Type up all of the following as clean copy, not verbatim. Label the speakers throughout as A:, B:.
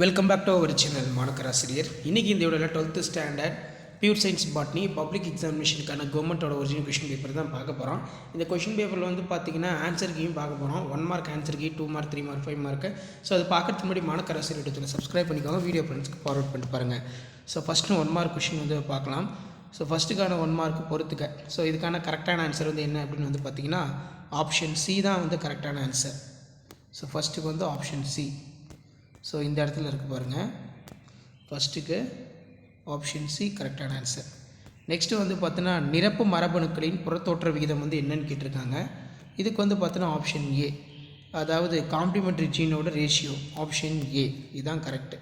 A: Welcome back to our channel மாணக்கர் ஆசிரியர். இன்றைக்கி இந்த வீடியோவில் 12th standard pure science botany public எக்ஸாமினேஷனுக்கான கவர்மெண்ட்டோட ஒரிஜினல் கொஷின் பேப்பர் தான் பார்க்க போகிறோம். இந்த கொஷின் பேப்பரில் வந்து பார்த்திங்கன்னா ஆன்சர் கீயும் பார்க்க போகிறோம். 1 mark answer key, 2 mark, 3 mark, 5 mark. So அது பார்க்கறதுக்கு முன்னாடி மாணக்கர் ஆசிரியர் யூடியூப்ல சப்ஸ்கிரைப் பண்ணிக்கோங்க. வீடியோ ஃப்ரெண்ட்ஸ்க்கு ஃபார்வர்ட் பண்ணிட்டு பாருங்கள். ஸோ ஃபஸ்ட்டு 1 மார்க் கொஷின் வந்து பார்க்கலாம். ஸோ ஃபஸ்ட்டுக்கான 1 மார்க் பொறுத்துக்க. ஸோ இதுக்கான கரெக்டான ஆன்சர் வந்து என்ன அப்படின்னு வந்து பார்த்திங்கன்னா ஆப்ஷன் சி தான் வந்து கரெக்டான ஆன்சர். ஸோ ஃபஸ்ட்டுக்கு வந்து ஆப்ஷன் சி. ஸோ இந்த இடத்துல இருக்குது பாருங்கள். ஃபஸ்ட்டுக்கு ஆப்ஷன் சி கரெக்டான ஆன்சர். நெக்ஸ்ட்டு வந்து பார்த்தோன்னா நிரப்பு மரபணுக்களின் புறத்தோற்ற விகிதம் வந்து என்னன்னு கேட்டிருக்காங்க. இதுக்கு வந்து பார்த்தோன்னா ஆப்ஷன் ஏ, அதாவது காம்ப்ளிமெண்ட்ரி ஜீனோட ரேஷியோ, ஆப்ஷன் ஏ இதுதான் கரெக்டு.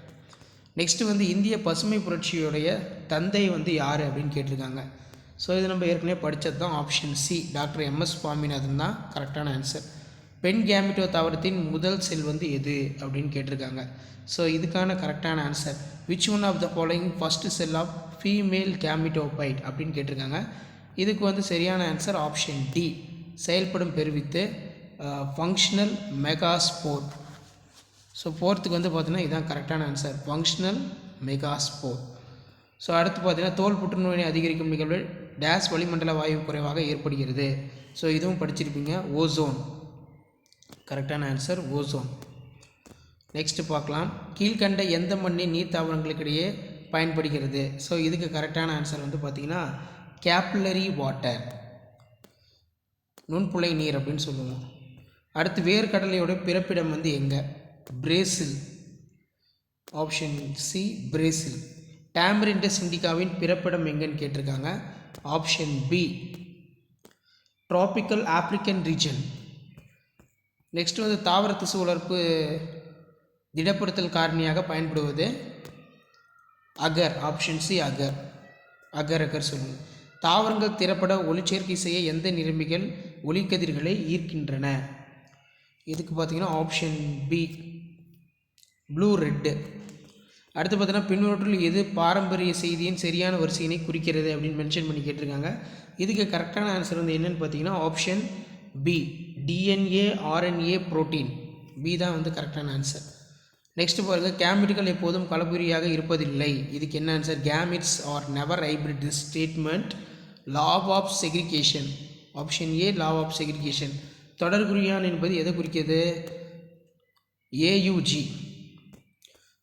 A: நெக்ஸ்ட்டு வந்து இந்திய பசுமை புரட்சியோடைய தந்தை வந்து யார் அப்படின்னு கேட்டிருக்காங்க. ஸோ இது நம்ம ஏற்கனவே படித்தது தான். Option C doctor MS Swaminathan தான் கரெக்டான ஆன்சர். பெண் கேமிட்டோ தாவரத்தின் முதல் செல் வந்து எது அப்படின்னு கேட்டிருக்காங்க. ஸோ இதுக்கான கரெக்டான answer which one of the following first cell of female gametophyte அப்படின்னு கேட்டிருக்காங்க. இதுக்கு வந்து சரியான ஆன்சர் ஆப்ஷன் டி செயல்படும் பெருவித்து, ஃபங்க்ஷனல் மெகாஸ்போர். ஸோ ஃபோர்த்துக்கு வந்து பார்த்தீங்கன்னா இதுதான் கரெக்டான ஆன்சர் ஃபங்க்ஷனல் மெகாஸ்போர். ஸோ அடுத்து பார்த்தீங்கன்னா தோல் புற்றுநோயை அதிகரிக்கும் நிகழ்வு டேஸ் வளிமண்டல வாயு குறைவாக ஏற்படுகிறது. ஸோ இதுவும் படிச்சிருப்பீங்க, ஓசோன். கரெக்டான ஆன்சர் ஓசோன். நெக்ஸ்ட்டு பார்க்கலாம், கீழ்கண்ட எந்த மண்ணின் நீர் தாவரங்களுக்கிடையே பயன்படுகிறது. ஸோ இதுக்கு கரெக்டான ஆன்சர் வந்து பார்த்திங்கன்னா கேப்லரி வாட்டர், நுண்புலை நீர் அப்படின்னு சொல்லுவோம். அடுத்து வேர்க்கடலையோட பிறப்பிடம் வந்து எங்கே? Brazil, option C Brazil. Tamarindus இண்டிகாவின் பிறப்பிடம் எங்கன்னு கேட்டிருக்காங்க. Option B tropical African region. Next வந்து தாவர திசு வளர்ப்பு திடப்படுத்தல் காரணியாக பயன்படுவது அகர், ஆப்ஷன் சி அகர், அகர் சொல்லுங்கள். தாவரங்கள் திறப்பட ஒளிச்சேர்க்கை செய்ய எந்த நிறமிகள் ஒளிக்கதிர்களை ஈர்க்கின்றன? இதுக்கு பார்த்தீங்கன்னா ஆப்ஷன் பி ப்ளூ ரெட்டு. அடுத்து பார்த்தீங்கன்னா பின்னோட்டில் எது பாரம்பரிய செய்தியின் சரியான வரிசையினை குறிக்கிறது அப்படின்னு மென்ஷன் பண்ணி கேட்டிருக்காங்க. இதுக்கு கரெக்டான ஆன்சர் வந்து என்னென்னு பார்த்தீங்கன்னா option B DNA RNA protein, B தான் வந்து கரெக்டான ஆன்சர். நெக்ஸ்ட் பாருங்கள், கேமிட்டுகள் எப்போதும் கலப்புரியாக இருப்பதில்லை. இதுக்கு என்ன answer? Gametes are never hybrid. This statement law of segregation, option A law of segregation. தொடர்குறியான் என்பது எதை குறிக்கிறது? ஏயுஜி.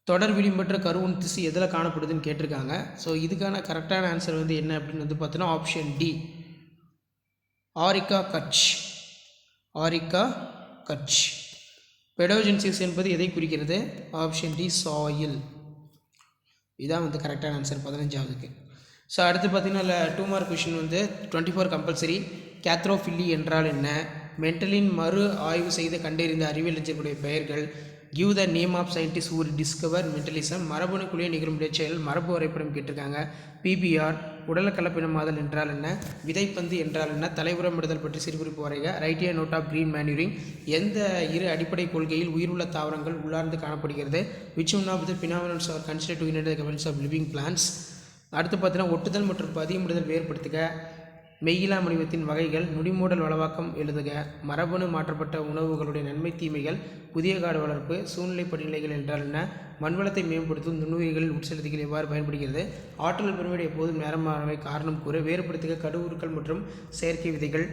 A: தொடர் விளிம்பற்ற கருவுண் திசு எதில் காணப்படுதுன்னு கேட்டிருக்காங்க. ஸோ இதுக்கான கரெக்டான ஆன்சர் வந்து என்ன அப்படின்னு வந்து பார்த்தோன்னா ஆப்ஷன் டி ஆரிக்கா கட்ச், ஆரிக்கா கட்ச். பெடோஜென்சிஸ் என்பது எதை குறிக்கிறது? Option D soil. இதுதான் வந்து கரெக்டான ஆன்சர் 15வதுக்கு. ஸோ அடுத்து பார்த்தீங்கன்னா 2 மார்க் கொஷின் வந்து 24 கம்பல்சரி. கேத்ரோஃபில்லி என்றால் என்ன? மென்டலின் மறு ஆய்வு செய்து கண்டறிந்த அறிவியலறிஞர்களுடைய பெயர்கள். Give the name of scientist who discover Mendelism. மரபணுக்குள்ளே நிகழும் இடைச்செயல் மரபு வரைபடம் கேட்டிருக்காங்க. பிபிஆர். உடல் கலப்பினமாதல் என்றால் என்ன? விதைப்பந்து என்றால் என்ன? தலைவுரமிடுதல் பற்றி சிறுகுறிப்பு வரைக. Write note of green manuring. எந்த இரு அடிப்படை கொள்கையில் உயிருள்ள தாவரங்கள் உள்ளார்ந்து காணப்படுகிறது? Which one of the phenomenals are considered to inherit the governance of living plants. அடுத்து பார்த்தீங்கன்னா ஒட்டுதல் மற்றும் பதியமிடுதல் வேறுபடுத்துக. மெய்யிலா மனிதத்தின் வகைகள். நுடிமூடல் வளவாக்கம் எழுதுக. மரபணு மாற்றப்பட்ட உணவுகளுடைய நன்மை தீமைகள். புதிய காடு வளர்ப்பு. சூழ்நிலை படிநிலைகள் என்றால் என்ன? மண்வளத்தை மேம்படுத்தும் நுண்ணுயிர்களில் உட்செலுத்திகள் எவ்வாறு பயன்படுகிறது? ஆற்றல் பெருமையுடைய எப்போதும் நேரமானவை காரணம் கூற. வேறுபடுத்துக கடுவுருக்கள் மற்றும் செயற்கை விதைகள்.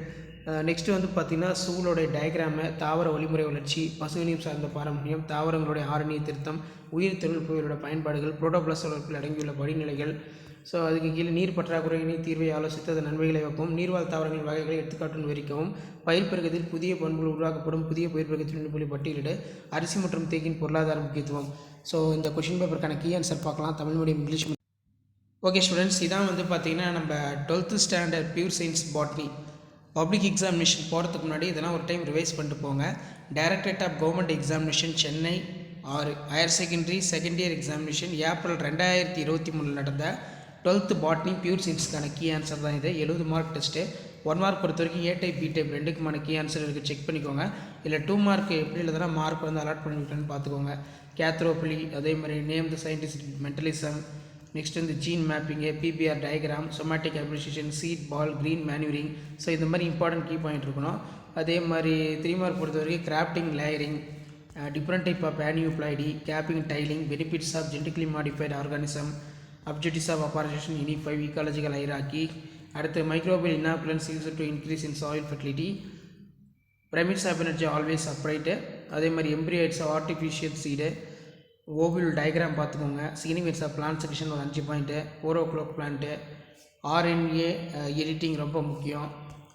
A: நெக்ஸ்ட்டு வந்து பார்த்திங்கன்னா சூழலுடைய டயக்ராமு. தாவர வழிமுறை வளர்ச்சி. பசுவினியம் சார்ந்த பாரம்பரியம். தாவரங்களுடைய ஆரணிய திருத்தம். உயிர் தொழில்நுட்பங்களோட பயன்பாடுகள். புரோட்டோபிளாஸ்ட் வளர்ப்பில் அடங்கியுள்ள படிநிலைகள். ஸோ அதுக்கு கீழே நீர் பற்றாக்குறையினை தீர்வை ஆலோசித்து அதன் நன்மைகளை வைக்கவும். நீர்வாழ் தாவரங்களின் வகைகளை எடுத்துக்காட்டுன்னு விவரிக்கவும். பயிர் பெருக்கத்தில் புதிய பண்புகள் உருவாக்கப்படும். புதிய பயிர் பெருக்கத்தில் நுண்ணுப்புள்ளி பட்டியலிடு. அரிசி மற்றும் தேக்கின் பொருளாதார முக்கியத்துவம். ஸோ இந்த கொஷின் பேப்பருக்கான கீ ஆன்சர் பார்க்கலாம். Tamil medium, English medium. Okay students, இதான் வந்து பார்த்திங்கன்னா நம்ம 12th standard pure science botany public examination போகிறதுக்கு முன்னாடி இதெல்லாம் ஒரு டைம் ரிவைஸ் பண்ணிட்டு போங்க. Directorate of government examination Chennai 6 higher secondary second year examination April 2023 நடந்த 12th பாட்னி பியூர் சயின்ஸ்க்கான கீ ஆன்சர் தான் இது. 70 மார்க் டெஸ்ட்டு. 1 மார்க் பொறுத்த வரைக்கும் ஏ டைப் பி டைப் ரெண்டுக்குமான கீ ஆன்சர் இருக்குது, செக் பண்ணிக்கோங்க. இல்லை 2 மார்க் எப்படி எழுதுனா மார்க் வந்து அலாட் பண்ணிவிட்டேன்னு பார்த்துக்கோங்க. கேத்ரோபிலி, அதே மாதிரி name the scientist Mendelism. Next வந்து gene mapping, PBR diagram, somatic appreciation, seed ball, green manuring. So இந்த மாதிரி இம்பார்ட்டன்ட் கீ பாயிண்ட் இருக்கணும். அதே மாதிரி 3 மார்க் பொறுத்த வரைக்கும் grafting, layering, different type of aneuploidy, capping, tiling, benefits of genetically modified organism, objectives of operation in 5 ecological hierarchy. அடுத்து microbial inoculants used to increase in soil fertility. Pyramids of energy always upright. அதே மாதிரி embryos of artificial seed. Ovule diagram பார்த்துக்கோங்க. Significance of plant section ஒரு 5 point. 4 o'clock plant. RNA editing ரொம்ப முக்கியம்.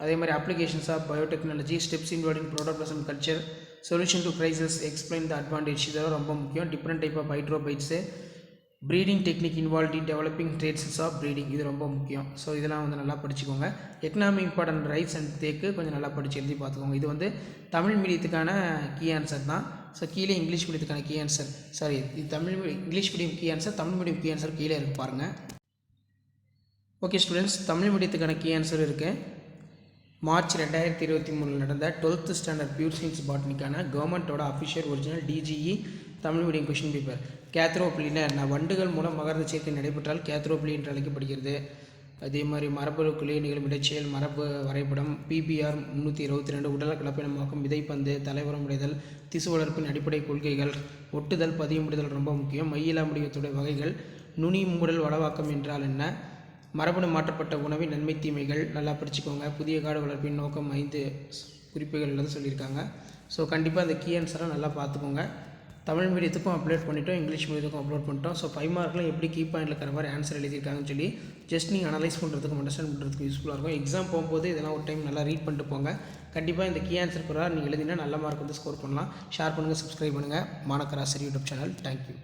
A: அதே மாதிரி applications of biotechnology, steps involve in protoplasm culture, solution to crisis, explain the advantage, இதெல்லாம் ரொம்ப முக்கியம். Different type of hydrophytes, breeding technique involve in developing traits of breeding, இது ரொம்ப முக்கியம். ஸோ இதெல்லாம் வந்து நல்லா படிச்சுக்கோங்க. எக்கனாமி இம்பார்ட்டன்ட் ரைட்ஸ் அண்ட் தேக்கு கொஞ்சம் நல்லா படித்து எழுதி பார்த்துக்கோங்க. இது வந்து தமிழ் மீடியத்துக்கான கீ ஆன்சர் தான். ஸோ கீழே இங்கிலீஷ் மீடியத்துக்கான கீ ஆன்சர், சாரி இது English medium key answer, Tamil medium key answer கீழே இருக்குது பாருங்கள். ஓகே ஸ்டூடெண்ட்ஸ், தமிழ் மீடியத்துக்கான கீ ஆன்சர் இருக்குது. மார்ச் 2023 நடந்த 12th ஸ்டாண்டர்ட் பியூர் சயின்ஸ் பாட்னிக்கான கவர்மெண்ட்டோட official original DGE Tamil medium question paper. கேத்ரோபிலினா என்ன? வண்டுகள் மூலம் மகரந்த சேர்க்கை நடைபெற்றால் கேத்ரோபிலி என்று அழைக்கப்படுகிறது. அதே மாதிரி மரபணுக்குள்ளே நிகழும் இடைச்செயல் மரபு வரைபடம். PBR 322 உடல் கலப்பினமாக்கும், விதைப்பந்து, தலைவரமுடைதல், திசு வளர்ப்பின் அடிப்படை கொள்கைகள், ஒட்டுதல், பதியமுடிதல் ரொம்ப முக்கியம். மையிலா முடிவத்துடைய வகைகள். நுனி மூடல் வளவாக்கம் என்றால் என்ன? மரபணு மாற்றப்பட்ட உணவின் நன்மை தீமைகள் நல்லா படிச்சுக்கோங்க. புதிய காடு வளர்ப்பின் நோக்கம் 5 குறிப்புகள் எழுத சொல்லியிருக்காங்க. ஸோ கண்டிப்பாக அந்த கீ ஆன்சரை நல்லா பார்த்துக்கோங்க. தமிழ் மீடியத்துக்கும் அப்லோட் பண்ணிட்டோம், இங்கிலீஷ் மீடியத்துக்கும் அப்லோட் பண்ணிட்டோம். ஸோ 5 மார்க்கில் எப்படி கீ பாயிண்டில் இருக்கிற மாதிரி ஆன்சர் எழுதியிருக்காங்கன்னு சொல்லி ஜஸ்ட் நீங்கள் அனலைஸ் பண்ணுறதுக்கு, அண்டர்ஸ்டாண்ட் பண்ணுறதுக்கு யூஸ்ஃபுல்லாக இருக்கும். எக்ஸாம் போகும்போது இதெல்லாம் ஒரு டைம் நல்லா ரீட் பண்ணிட்டு போங்க. கண்டிப்பாக இந்த கீ ஆன்சர் நீங்கள் எழுதினா நல்ல மார்க் வந்து ஸ்கோர் பண்ணலாம். ஷேர் பண்ணுங்கள், சப்ஸ்கிரைப் பண்ணுங்கள். மாணக்கராசரி யூடியூப் சேனல். தேங்க்யூ.